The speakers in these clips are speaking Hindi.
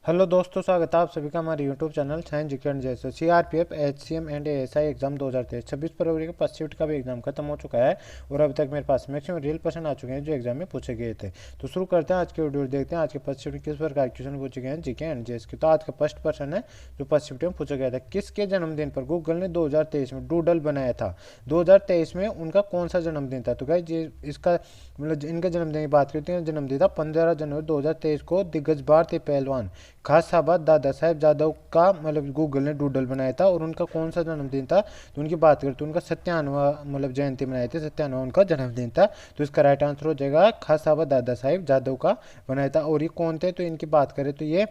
हेलो दोस्तों, स्वागत है आप सभी का हमारे यूट्यूब चैनल साइंस जिक्र जैसे CRPF HCM and ASI exam 2023 26 फरवरी का फर्स्ट शिफ्ट का भी एग्जाम खत्म हो चुका है। और अभी तक मेरे पास मैक्सिमम रियल क्वेश्चन आ चुके हैं जो एग्जाम में पूछे गए थे। तो शुरू करते हैं आज के वीडियो, देखते हैं आज के फर्स्ट शिफ्ट में किस प्रकार के क्वेश्चन पूछे गए हैं जीके एंड जीएस के। तो आज का फर्स्ट क्वेश्चन है जो फर्स्ट शिफ्ट में पूछा गया था, किसके जन्मदिन पर गूगल ने 2023 में डूडल बनाया था। 2023 में उनका कौन सा जन्मदिन था। तो गाइस ये इसका मतलब इनका जन्मदिन की बात करते हैं, जन्मदिन था 15 जनवरी 2023 को दिग्गज भारतीय पहलवान खासाबाद दादा साहेब जादव का मतलब गूगल ने डूडल बनाया था। और उनका कौन सा जन्मदिन था तो उनकी बात करें तो उनका 97वां मतलब जयंती मनाई थी, 97वां उनका जन्मदिन था। तो इसका राइट आंसर हो जाएगा खासाबाद दादा साहेब जादव का बनाया था। और ये कौन थे तो इनकी बात करें तो ये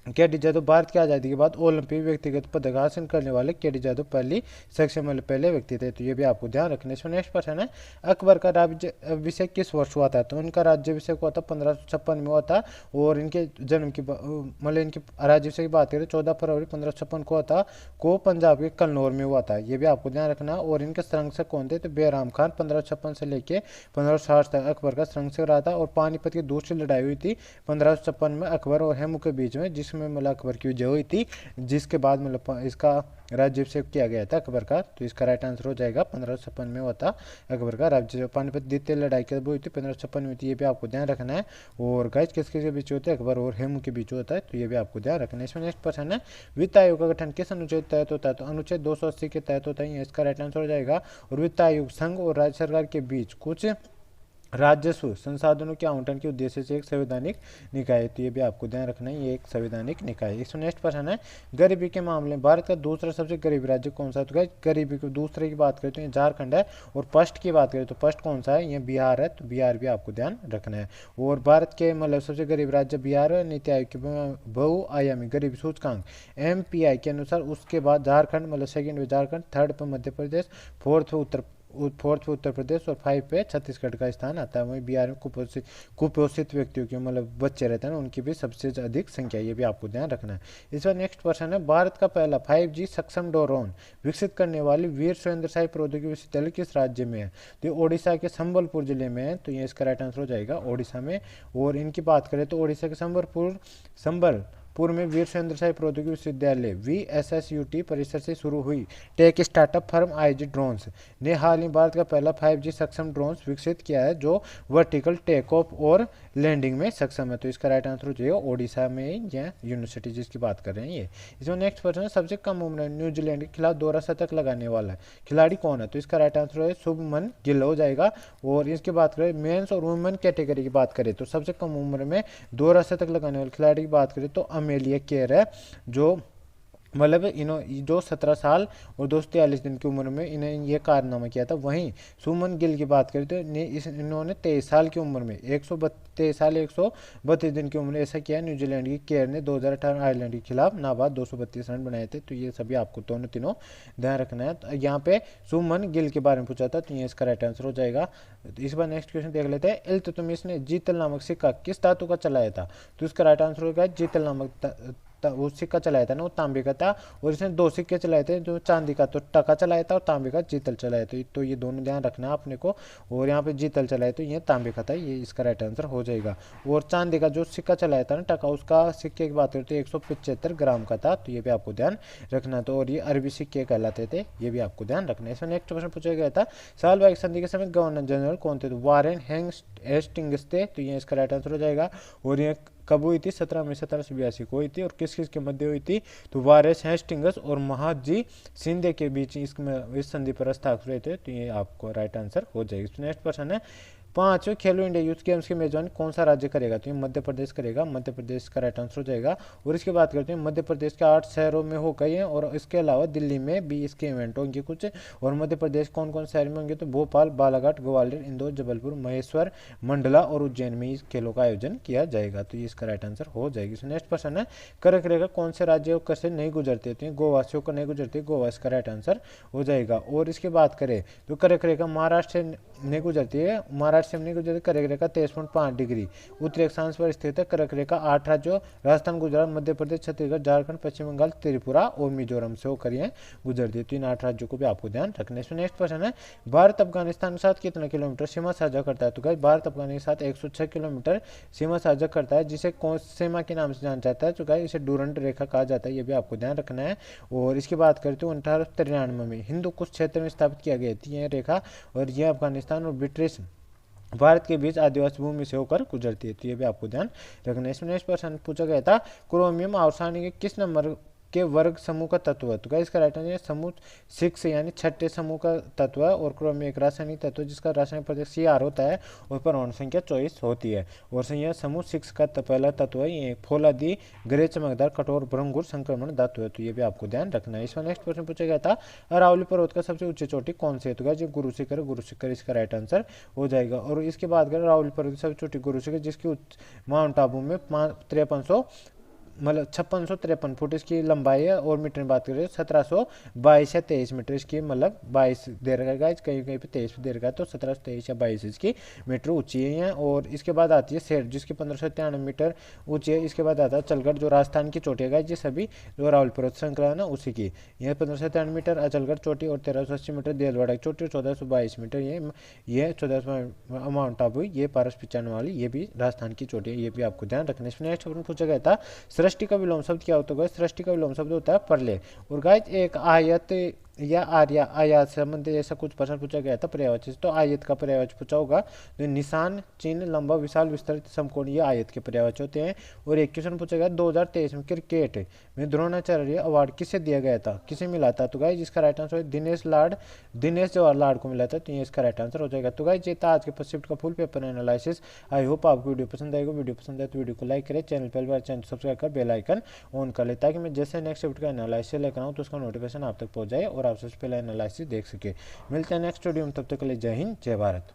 केडी जादव भारत की आज़ादी के बाद ओलंपिक व्यक्तिगत पदक हासिल करने वाले केडी जादव पहली सक्षम मतलब पहले व्यक्ति थे। तो ये भी आपको ध्यान रखने से। नेक्स्ट क्वेश्चन है, अकबर का राज्य अभिषेक किस वर्ष हुआ था। तो उनका राज्याभिषेक हुआ था 1556 में हुआ था। और इनके जन्म की मतलब इनकी राज्याभिषेक की बात करें 14 फरवरी 1556 को हुआ था, को पंजाब के कन्नौर में हुआ था। ये भी आपको ध्यान रखना। और इनके संरक्षक कौन थे तो बेराम खान 1556 से लेके 1560 तक अकबर का संरक्षक रहा था। और पानीपत की दूसरी लड़ाई हुई थी 1556 में अकबर और हेमू के बीच में, जिसमें मतलब अकबर की विजय हुई थी, जिसके बाद मतलब इसका राज्याभिषेक किया गया था अकबर का। तो इसका राइट आंसर हो जाएगा 1556 में हुआ था अकबर का राज्य। पानीपत द्वितीय लड़ाई के हुई थी 1556 में थी, ये भी आपको ध्यान रखना है। और गाइस किसके के बीच होता है, अकबर और हेमू के बीच होता है। तो ये भी आपको ध्यान रखना है। इसमें नेक्स्ट क्वेश्चन है, वित्त आयोग का गठन किस अनुच्छेद के तहत होता है। तो अनुच्छेद 280 के तहत होता है, इसका राइट आंसर हो जाएगा। और वित्त आयोग संघ और राज्य सरकार के बीच कुछ राजस्व संसाधनों के आवंटन के उद्देश्य से एक संवैधानिक निकाय है। तो ये भी आपको ध्यान रखना है, ये एक संवैधानिक निकाय है। इसमें नेक्स्ट प्रश्न है, गरीबी के मामले में भारत का दूसरा सबसे गरीब राज्य कौन सा है। तो गाइस गरीबी को दूसरे की बात करें तो ये झारखंड है। और फर्स्ट की बात करें तो फर्स्ट कौन सा है, ये बिहार है। तो बिहार भी आपको ध्यान रखना है। और भारत के मतलब सबसे गरीब राज्य बिहार है। नीति आयोग के बहुआयामी गरीबी सूचकांक MPI के अनुसार उसके बाद झारखंड मतलब सेकंड पे झारखंड, थर्ड पे मध्य प्रदेश, फोर्थ पे उत्तर प्रदेश और 5 पे छत्तीसगढ़ का स्थान आता है। वहीं बिहार में कुपोषित व्यक्तियों के मतलब बच्चे रहते हैं ना, उनकी भी सबसे अधिक संख्या, ये भी आपको ध्यान रखना है। इस बार नेक्स्ट क्वेश्चन है, भारत का पहला 5G सक्षम ड्रोन विकसित करने वाली वीर सुरेंद्र साई प्रौद्योगिकी विश्वविद्यालय किस राज्य में है। तो ये ओडिशा के संबलपुर जिले में है। तो ये इसका राइट आंसर हो जाएगा ओडिशा में। और इनकी बात करें तो ओडिशा के संबलपुर में वीर सुरेंद्र साई प्रौद्योगिकी विश्वविद्यालय VSSUT परिसर से शुरू हुई tech startup firm IG drones ने हाल ही भारत का पहला 5G सक्षम ड्रोन्स विकसित किया है जो वर्टिकल टेक ऑफ और लैंडिंग में सक्षम है। तो इसका राइट आंसर हो जाएगा ओडिशा में यह यूनिवर्सिटी जिसकी बात कर रहे हैं ये। इसमें नेक्स्ट क्वेश्चन है, सबसे कम उम्र में न्यूजीलैंड के खिलाफ दोहरा शतक लगाने वाला खिलाड़ी कौन है। तो इसका राइट आंसर है शुभमन गिल हो जाएगा। और इसकी बात करें मेंस और वुमेन कैटेगरी की बात करें तो सबसे कम उम्र में दोहरा शतक लगाने वाले खिलाड़ी की बात करें तो अमेलिया केयर है, जो मतलब जो 17 साल और 243 दिन की उम्र में इन्हें ये कारनामा किया था। वहीं सुमन गिल की बात करें तो इन्होंने 23 साल की उम्र में 132 साल 132 दिन की उम्र में ऐसा किया। न्यूजीलैंड की केयर ने 2018 आयरलैंड के खिलाफ नाबाद 232 रन बनाए थे। तो ये सभी आपको दोनों तीनों ध्यान रखना है। तो यहाँ पे सुमन गिल के बारे में पूछा था, तो ये इसका राइट आंसर हो जाएगा। तो इस बार नेक्स्ट क्वेश्चन देख लेते हैं, इल्तुतमिश ने जीतल नामक सिक्का किस धातु का चलाया था। तो इसका राइट आंसर होगा जीतल नामक वो सिक्का चलाया था ना, वो तांबे का था। और इसने 2 सिक्के चलाए थे, जो चांदी का तो टका चलाया था और तांबे का जीतल चलाया था। तो ये दोनों ध्यान रखना है आपने को। और यहाँ पे जीतल चलाया तो ये तांबे का था, ये इसका राइट आंसर हो जाएगा। और चांदी का जो सिक्का चलाया था ना टका, उसका सिक्के की बात करते 175 ग्राम का था। तो ये भी आपको ध्यान रखना। तो और ये अरबी सिक्के कहलाते थे, ये भी आपको ध्यान रखना है। इसमें नेक्स्ट क्वेश्चन पूछा गया था, सालबाग संधि के समय गवर्नर जनरल कौन थे। तो वारेन हेस्टिंग्स थे। तो ये इसका राइट आंसर हो जाएगा। और ये कब हुई थी, 17 मई 1782 को हुई थी। और किस किस के मध्य हुई थी तो वारेस हेस्टिंग्स और महादजी शिंदे के बीच इसमें इस संधि पर हस्ताक्षर हुए थे। तो ये आपको राइट आंसर हो जाएगा। नेक्स्ट क्वेश्चन है, 5वें खेलो इंडिया यूथ गेम्स की मेजबानी कौन सा राज्य करेगा। तो ये मध्य प्रदेश करेगा, मध्य प्रदेश का राइट आंसर हो जाएगा। और इसकी बात करते हैं, मध्य प्रदेश के 8 शहरों में हो गए हैं। और इसके अलावा दिल्ली में भी इसके इवेंट होंगे कुछ। और मध्य प्रदेश कौन कौन शहर में होंगे तो भोपाल, बालाघाट, ग्वालियर, इंदौर, जबलपुर, महेश्वर, मंडला और उज्जैन में इस खेलों का आयोजन किया जाएगा। तो ये इसका राइट आंसर हो जाएगी। नेक्स्ट क्वेश्चन है, कर्क रेखा कौन से राज्य होकर से नहीं गुजरती है। तो गोवा से होकर नहीं गुजरती, गोवा इसका राइट आंसर हो जाएगा। और इसकी बात करें तो कर्क रेखा महाराष्ट्र से नहीं गुजरती है, महाराष्ट्र महाराष्ट्र से गुजरती कर्क रेखा 23.5 डिग्री उत्तरी अक्षांश पर स्थित है। कर्क रेखा 8 राज्यों राजस्थान, गुजरात, मध्य प्रदेश, छत्तीसगढ़, झारखंड, पश्चिम बंगाल, त्रिपुरा और मिजोरम से होकर यह गुजरती है। तो इन 8 राज्यों को भी आपको ध्यान रखना है। इसमें नेक्स्ट क्वेश्चन है, भारत अफगानिस्तान के साथ कितना किलोमीटर सीमा साझा करता है? तो गाइस भारत अफगानिस्तान के साथ 106 किलोमीटर सीमा साझा करता है, जिसे कौन सीमा के नाम से जाना जाता है? तो गाइस इसे डूरंट रेखा कहा जाता है, ये भी आपको ध्यान रखना है। और इसकी बात करते हैं 1893 में हिंदू कुश क्षेत्र में स्थापित किया गया थी यह रेखा, और यह अफगानिस्तान और ब्रिटिश भारत के बीच आदिवासी भूमि से होकर गुजरती है। तो ये भी आपको ध्यान रखना है। इसमें नेक्स्ट प्रश्न पूछा गया था, क्रोमियम आवर्सानी के किस नंबर के वर्ग समूह का तत्व है? तो गाइस इसका राइट आंसर है समूह 6 यानी छठे समूह का तत्व है। और क्रोमियम एक रासायनिक तत्व है जिसका रासायनिक प्रतीक Cr होता है और परमाणु संख्या 24 होती है। और यह समूह 6 का पहला तत्व है। ये फौलादी ग्रे चमकदार कठोर भंगुर संक्रमण धातु है। तो ये भी आपको ध्यान रखना है। इसमें नेक्स्ट प्रश्न पूछा गया था, अरावली पर्वत का सबसे ऊंची चोटी कौन सी है? तो गाइस ये गुरु शिखर इसका राइट आंसर हो जाएगा। और इसके बाद अगर अरावली पर्वत की सबसे छोटी गुरु शिखर, जिसकी माउंट आबू में 5653 फुट इसकी लंबाई है। और मीटर में बात करें 1722 या 23 मीटर इसकी, मतलब 22 दे रखा है, कहीं कहीं पे 23 दे रखा है, तो 1723 या 22 इसकी मीटर ऊंची है। और इसके बाद आती है सेठ, जिसकी 1593 मीटर ऊंची है। इसके बाद आता है अचलगढ़, जो राजस्थान की चोटी है, ये सभी जो अरावली पर्वत श्रृंखला है ना उसी की। यह 1593 मीटर अचलगढ़ चोटी, और 1380 मीटर देलवाड़ा की चोटी, 1422 मीटर ये 1400 माउंट आबू, ये पारस पिचाने वाली, ये भी राजस्थान की चोटी है। ये भी आपको ध्यान रखना है। इसमें नेक्स्ट प्रश्न पूछा गया था, सृष्टि का विलोम शब्द क्या होता है? सृष्टि का विलोम शब्द होता है प्रलय। और गाइस एक आयत या आर्या आयात से संबंधित ऐसा कुछ प्रश्न पूछा गया था पर्यायवाची, तो आयत का पर्यायवाची पूछा होगा। तो निशान, चिन्ह, लंबा, विशाल, विस्तृत, समकोण, ये आयत के पर्यायवाची होते हैं। और एक क्वेश्चन पूछा गया 2023 में क्रिकेट में द्रोणाचार्य अवार्ड किसे दिया गया था, किसे मिला था? तो गाइस इसका राइट आंसर है दिनेश जवाहर लाड को मिला था। तो ये इसका राइट आंसर हो जाएगा। तो गाइस ये था आज के फर्स्ट शिफ्ट का full paper analysis. I hope आपको वीडियो पसंद आएगा। वीडियो पसंद आए तो वीडियो को लाइक करें, चैनल पहली बार चैनल सब्सक्राइब कर बेल आइकन ऑन कर ले, ताकि मैं जैसे नेक्स्ट शिफ्ट का एनालिसिस लेकर आऊँ तो उसका नोटिफिकेशन आप तक पहुंच जाए और आप सबसे पहले एनालिसिस देख सके। मिलते हैं नेक्स्ट वीडियो में, तब तक के लिए जय हिंद, जय भारत।